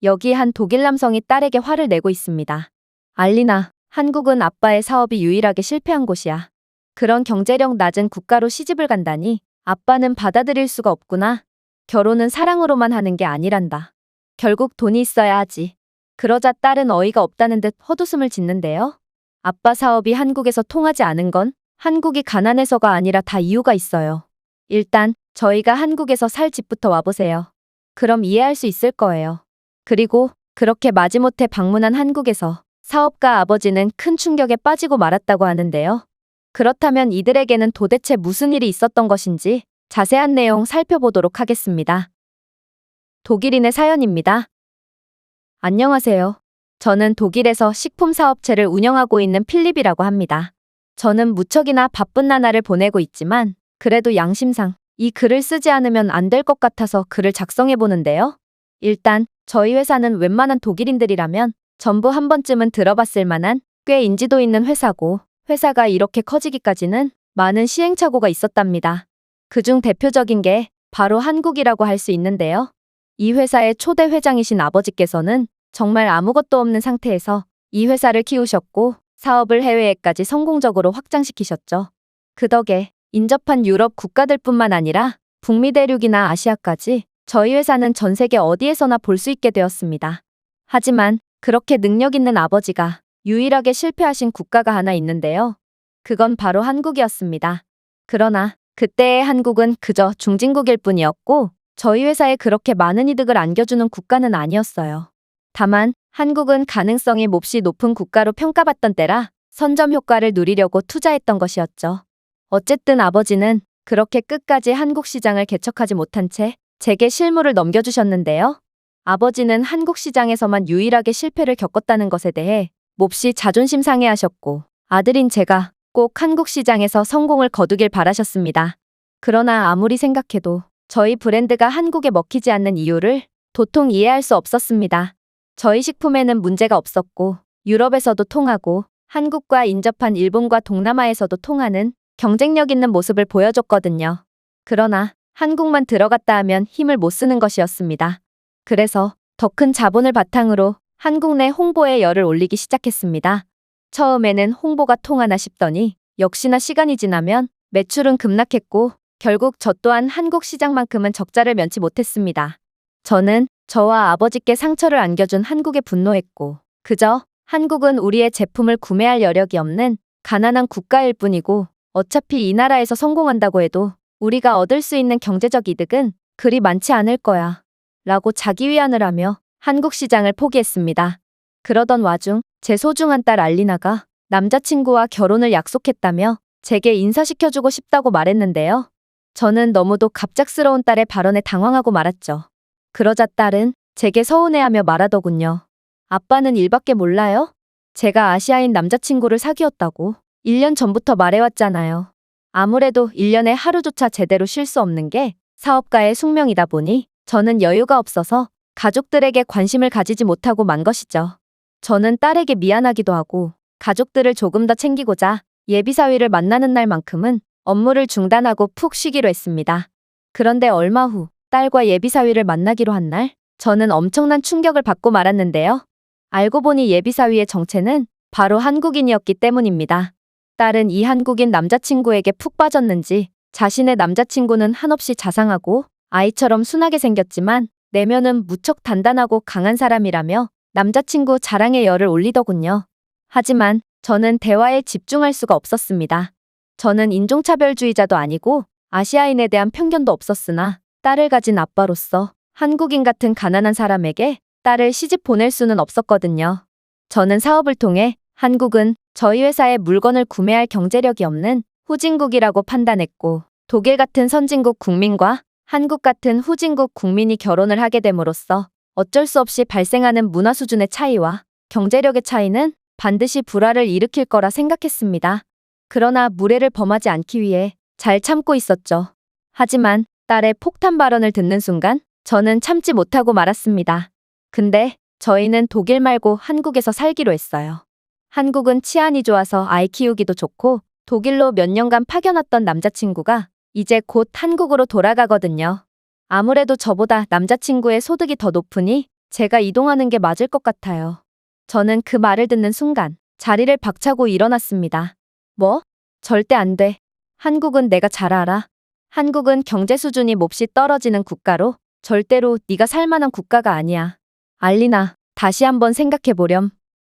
여기 한 독일 남성이 딸에게 화를 내고 있습니다. 알리나, 한국은 아빠의 사업이 유일하게 실패한 곳이야. 그런 경제력 낮은 국가로 시집을 간다니 아빠는 받아들일 수가 없구나. 결혼은 사랑으로만 하는 게 아니란다. 결국 돈이 있어야 하지. 그러자 딸은 어이가 없다는 듯 헛웃음을 짓는데요. 아빠 사업이 한국에서 통하지 않은 건 한국이 가난해서가 아니라 다 이유가 있어요. 일단 저희가 한국에서 살 집부터 와보세요. 그럼 이해할 수 있을 거예요. 그리고 그렇게 마지못해 방문한 한국에서 사업가 아버지는 큰 충격에 빠지고 말았다고 하는데요. 그렇다면 이들에게는 도대체 무슨 일이 있었던 것인지 자세한 내용 살펴보도록 하겠습니다. 독일인의 사연입니다. 안녕하세요. 저는 독일에서 식품 사업체를 운영하고 있는 필립이라고 합니다. 저는 무척이나 바쁜 나날을 보내고 있지만 그래도 양심상 이 글을 쓰지 않으면 안 될 것 같아서 글을 작성해 보는데요. 일단 저희 회사는 웬만한 독일인들이라면 전부 한 번쯤은 들어봤을 만한 꽤 인지도 있는 회사고 회사가 이렇게 커지기까지는 많은 시행착오가 있었답니다. 그중 대표적인 게 바로 한국이라고 할 수 있는데요. 이 회사의 초대 회장이신 아버지께서는 정말 아무것도 없는 상태에서 이 회사를 키우셨고 사업을 해외에까지 성공적으로 확장시키셨죠. 그 덕에 인접한 유럽 국가들뿐만 아니라 북미 대륙이나 아시아까지 저희 회사는 전 세계 어디에서나 볼 수 있게 되었습니다. 하지만 그렇게 능력 있는 아버지가 유일하게 실패하신 국가가 하나 있는데요. 그건 바로 한국이었습니다. 그러나 그때의 한국은 그저 중진국일 뿐이었고 저희 회사에 그렇게 많은 이득을 안겨주는 국가는 아니었어요. 다만 한국은 가능성이 몹시 높은 국가로 평가받던 때라 선점 효과를 누리려고 투자했던 것이었죠. 어쨌든 아버지는 그렇게 끝까지 한국 시장을 개척하지 못한 채 제게 실무를 넘겨주셨는데요. 아버지는 한국 시장에서만 유일하게 실패를 겪었다는 것에 대해 몹시 자존심 상해하셨고 아들인 제가 꼭 한국 시장에서 성공을 거두길 바라셨습니다. 그러나 아무리 생각해도 저희 브랜드가 한국에 먹히지 않는 이유를 도통 이해할 수 없었습니다. 저희 식품에는 문제가 없었고 유럽에서도 통하고 한국과 인접한 일본과 동남아에서도 통하는 경쟁력 있는 모습을 보여줬거든요. 그러나 한국만 들어갔다 하면 힘을 못 쓰는 것이었습니다. 그래서 더 큰 자본을 바탕으로 한국 내 홍보에 열을 올리기 시작했습니다. 처음에는 홍보가 통하나 싶더니 역시나 시간이 지나면 매출은 급락했고 결국 저 또한 한국 시장만큼은 적자를 면치 못했습니다. 저는 저와 아버지께 상처를 안겨준 한국에 분노했고 그저 한국은 우리의 제품을 구매할 여력이 없는 가난한 국가일 뿐이고 어차피 이 나라에서 성공한다고 해도 우리가 얻을 수 있는 경제적 이득은 그리 많지 않을 거야 라고 자기 위안을 하며 한국 시장을 포기했습니다. 그러던 와중 제 소중한 딸 알리나가 남자친구와 결혼을 약속했다며 제게 인사시켜주고 싶다고 말했는데요. 저는 너무도 갑작스러운 딸의 발언에 당황하고 말았죠. 그러자 딸은 제게 서운해하며 말하더군요. 아빠는 일밖에 몰라요? 제가 아시아인 남자친구를 사귀었다고 1년 전부터 말해왔잖아요. 아무래도 1년에 하루조차 제대로 쉴 수 없는 게 사업가의 숙명이다 보니 저는 여유가 없어서 가족들에게 관심을 가지지 못하고 만 것이죠. 저는 딸에게 미안하기도 하고 가족들을 조금 더 챙기고자 예비사위를 만나는 날만큼은 업무를 중단하고 푹 쉬기로 했습니다. 그런데 얼마 후 딸과 예비사위를 만나기로 한 날 저는 엄청난 충격을 받고 말았는데요. 알고 보니 예비사위의 정체는 바로 한국인이었기 때문입니다. 딸은 이 한국인 남자친구에게 푹 빠졌는지 자신의 남자친구는 한없이 자상하고 아이처럼 순하게 생겼지만 내면은 무척 단단하고 강한 사람이라며 남자친구 자랑에 열을 올리더군요. 하지만 저는 대화에 집중할 수가 없었습니다. 저는 인종차별주의자도 아니고 아시아인에 대한 편견도 없었으나 딸을 가진 아빠로서 한국인 같은 가난한 사람에게 딸을 시집 보낼 수는 없었거든요. 저는 사업을 통해 한국은 저희 회사의 물건을 구매할 경제력이 없는 후진국이라고 판단했고 독일 같은 선진국 국민과 한국 같은 후진국 국민이 결혼을 하게 됨으로써 어쩔 수 없이 발생하는 문화 수준의 차이와 경제력의 차이는 반드시 불화를 일으킬 거라 생각했습니다. 그러나 무례를 범하지 않기 위해 잘 참고 있었죠. 하지만 딸의 폭탄 발언을 듣는 순간 저는 참지 못하고 말았습니다. 근데 저희는 독일 말고 한국에서 살기로 했어요. 한국은 치안이 좋아서 아이 키우기도 좋고 독일로 몇 년간 파견왔던 남자친구가 이제 곧 한국으로 돌아가거든요. 아무래도 저보다 남자친구의 소득이 더 높으니 제가 이동하는 게 맞을 것 같아요. 저는 그 말을 듣는 순간 자리를 박차고 일어났습니다. 뭐? 절대 안 돼. 한국은 내가 잘 알아. 한국은 경제 수준이 몹시 떨어지는 국가로 절대로 네가 살 만한 국가가 아니야. 알리나, 다시 한번 생각해보렴.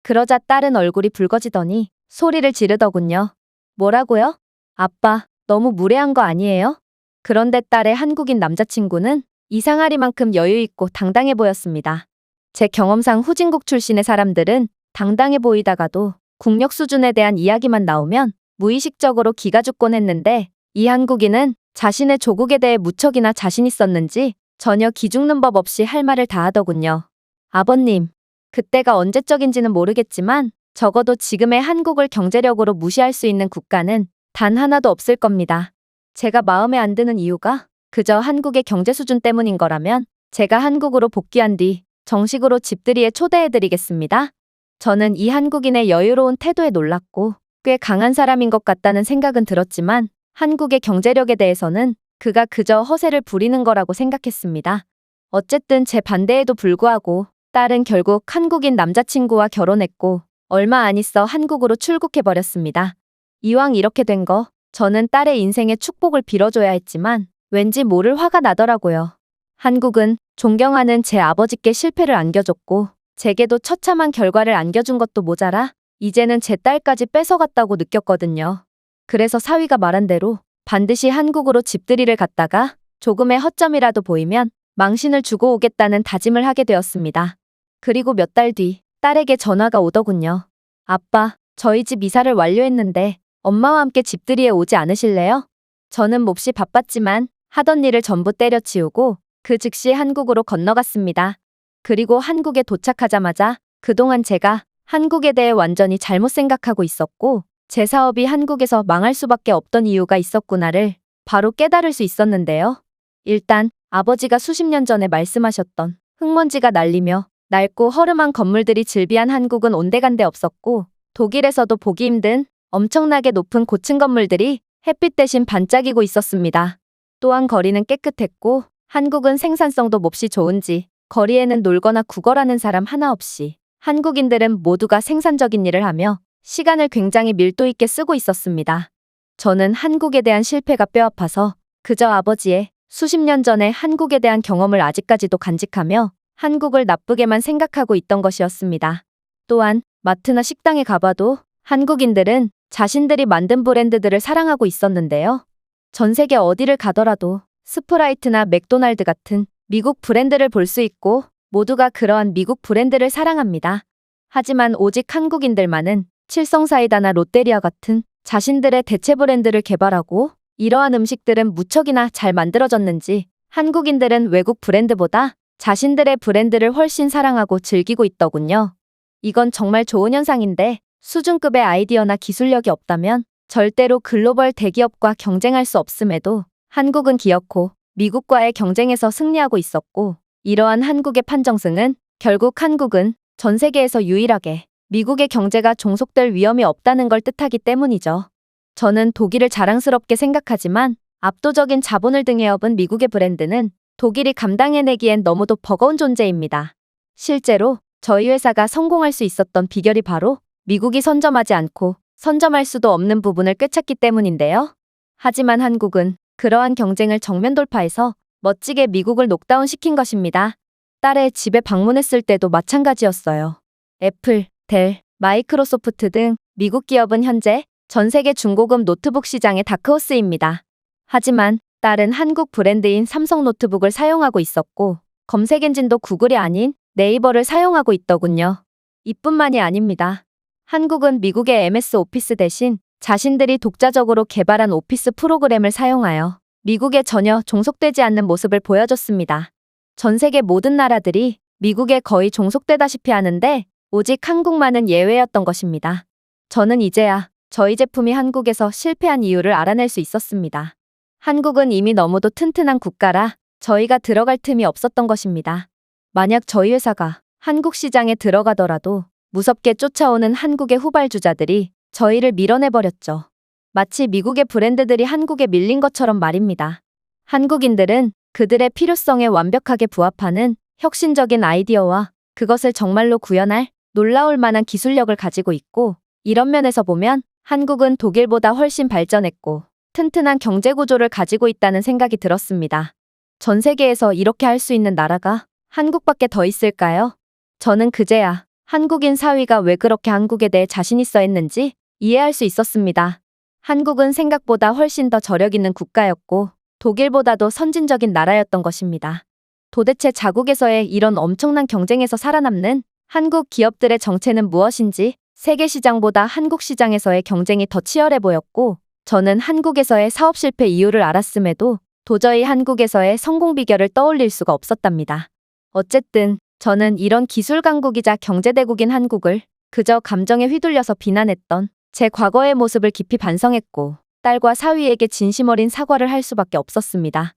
그러자 딸은 얼굴이 붉어지더니 소리를 지르더군요. 뭐라고요? 아빠, 너무 무례한 거 아니에요? 그런데 딸의 한국인 남자친구는 이상하리만큼 여유있고 당당해 보였습니다. 제 경험상 후진국 출신의 사람들은 당당해 보이다가도 국력 수준에 대한 이야기만 나오면 무의식적으로 기가 죽곤 했는데 이 한국인은 자신의 조국에 대해 무척이나 자신 있었는지 전혀 기죽는 법 없이 할 말을 다 하더군요. 아버님, 그때가 언제적인지는 모르겠지만 적어도 지금의 한국을 경제력으로 무시할 수 있는 국가는 단 하나도 없을 겁니다. 제가 마음에 안 드는 이유가 그저 한국의 경제 수준 때문인 거라면 제가 한국으로 복귀한 뒤 정식으로 집들이에 초대해드리겠습니다. 저는 이 한국인의 여유로운 태도에 놀랐고 꽤 강한 사람인 것 같다는 생각은 들었지만 한국의 경제력에 대해서는 그가 그저 허세를 부리는 거라고 생각했습니다. 어쨌든 제 반대에도 불구하고 딸은 결국 한국인 남자친구와 결혼했고 얼마 안 있어 한국으로 출국해버렸습니다. 이왕 이렇게 된 거 저는 딸의 인생에 축복을 빌어줘야 했지만 왠지 모를 화가 나더라고요. 한국은 존경하는 제 아버지께 실패를 안겨줬고 제게도 처참한 결과를 안겨준 것도 모자라 이제는 제 딸까지 뺏어갔다고 느꼈거든요. 그래서 사위가 말한 대로 반드시 한국으로 집들이를 갔다가 조금의 허점이라도 보이면 망신을 주고 오겠다는 다짐을 하게 되었습니다. 그리고 몇 달 뒤 딸에게 전화가 오더군요. 아빠, 저희 집 이사를 완료했는데 엄마와 함께 집들이에 오지 않으실래요? 저는 몹시 바빴지만 하던 일을 전부 때려치우고 그 즉시 한국으로 건너갔습니다. 그리고 한국에 도착하자마자 그동안 제가 한국에 대해 완전히 잘못 생각하고 있었고 제 사업이 한국에서 망할 수밖에 없던 이유가 있었구나를 바로 깨달을 수 있었는데요. 일단 아버지가 수십 년 전에 말씀하셨던 흙먼지가 날리며 낡고 허름한 건물들이 즐비한 한국은 온데간데 없었고 독일에서도 보기 힘든 엄청나게 높은 고층 건물들이 햇빛 대신 반짝이고 있었습니다. 또한 거리는 깨끗했고 한국은 생산성도 몹시 좋은지 거리에는 놀거나 구걸하는 사람 하나 없이 한국인들은 모두가 생산적인 일을 하며 시간을 굉장히 밀도 있게 쓰고 있었습니다. 저는 한국에 대한 실패가 뼈아파서 그저 아버지의 수십 년 전에 한국에 대한 경험을 아직까지도 간직하며 한국을 나쁘게만 생각하고 있던 것이었습니다. 또한 마트나 식당에 가봐도 한국인들은 자신들이 만든 브랜드들을 사랑하고 있었는데요. 전 세계 어디를 가더라도 스프라이트나 맥도날드 같은 미국 브랜드를 볼 수 있고 모두가 그러한 미국 브랜드를 사랑합니다. 하지만 오직 한국인들만은 칠성사이다나 롯데리아 같은 자신들의 대체 브랜드를 개발하고 이러한 음식들은 무척이나 잘 만들어졌는지 한국인들은 외국 브랜드보다 자신들의 브랜드를 훨씬 사랑하고 즐기고 있더군요. 이건 정말 좋은 현상인데 수준급의 아이디어나 기술력이 없다면 절대로 글로벌 대기업과 경쟁할 수 없음에도 한국은 기어코 미국과의 경쟁에서 승리하고 있었고 이러한 한국의 판정승은 결국 한국은 전 세계에서 유일하게 미국의 경제가 종속될 위험이 없다는 걸 뜻하기 때문이죠. 저는 독일을 자랑스럽게 생각하지만 압도적인 자본을 등에 업은 미국의 브랜드는 독일이 감당해내기엔 너무도 버거운 존재입니다. 실제로 저희 회사가 성공할 수 있었던 비결이 바로 미국이 선점하지 않고 선점할 수도 없는 부분을 꿰찼기 때문인데요. 하지만 한국은 그러한 경쟁을 정면 돌파해서 멋지게 미국을 녹다운 시킨 것입니다. 딸의 집에 방문했을 때도 마찬가지였어요. 애플, 델, 마이크로소프트 등 미국 기업은 현재 전 세계 중고급 노트북 시장의 다크호스입니다. 하지만 딸은 한국 브랜드인 삼성 노트북을 사용하고 있었고 검색 엔진도 구글이 아닌 네이버를 사용하고 있더군요. 이뿐만이 아닙니다. 한국은 미국의 MS 오피스 대신 자신들이 독자적으로 개발한 오피스 프로그램을 사용하여 미국에 전혀 종속되지 않는 모습을 보여줬습니다. 전 세계 모든 나라들이 미국에 거의 종속되다시피 하는데 오직 한국만은 예외였던 것입니다. 저는 이제야 저희 제품이 한국에서 실패한 이유를 알아낼 수 있었습니다. 한국은 이미 너무도 튼튼한 국가라 저희가 들어갈 틈이 없었던 것입니다. 만약 저희 회사가 한국 시장에 들어가더라도 무섭게 쫓아오는 한국의 후발주자들이 저희를 밀어내버렸죠. 마치 미국의 브랜드들이 한국에 밀린 것처럼 말입니다. 한국인들은 그들의 필요성에 완벽하게 부합하는 혁신적인 아이디어와 그것을 정말로 구현할 놀라울 만한 기술력을 가지고 있고, 이런 면에서 보면 한국은 독일보다 훨씬 발전했고 튼튼한 경제 구조를 가지고 있다는 생각이 들었습니다. 전 세계에서 이렇게 할 수 있는 나라가 한국밖에 더 있을까요? 저는 그제야 한국인 사위가 왜 그렇게 한국에 대해 자신 있어 했는지 이해할 수 있었습니다. 한국은 생각보다 훨씬 더 저력 있는 국가였고 독일보다도 선진적인 나라였던 것입니다. 도대체 자국에서의 이런 엄청난 경쟁에서 살아남는 한국 기업들의 정체는 무엇인지, 세계 시장보다 한국 시장에서의 경쟁이 더 치열해 보였고, 저는 한국에서의 사업 실패 이유를 알았음에도 도저히 한국에서의 성공 비결을 떠올릴 수가 없었답니다. 어쨌든 저는 이런 기술 강국이자 경제 대국인 한국을 그저 감정에 휘둘려서 비난했던 제 과거의 모습을 깊이 반성했고, 딸과 사위에게 진심 어린 사과를 할 수밖에 없었습니다.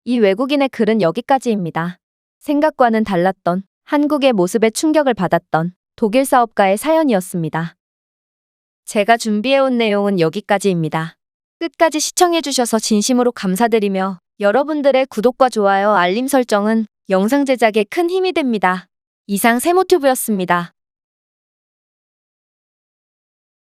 이 외국인의 글은 여기까지입니다. 생각과는 달랐던 한국의 모습에 충격을 받았던 독일 사업가의 사연이었습니다. 제가 준비해온 내용은 여기까지입니다. 끝까지 시청해주셔서 진심으로 감사드리며 여러분들의 구독과 좋아요, 알림 설정은 영상 제작에 큰 힘이 됩니다. 이상 세모튜브였습니다.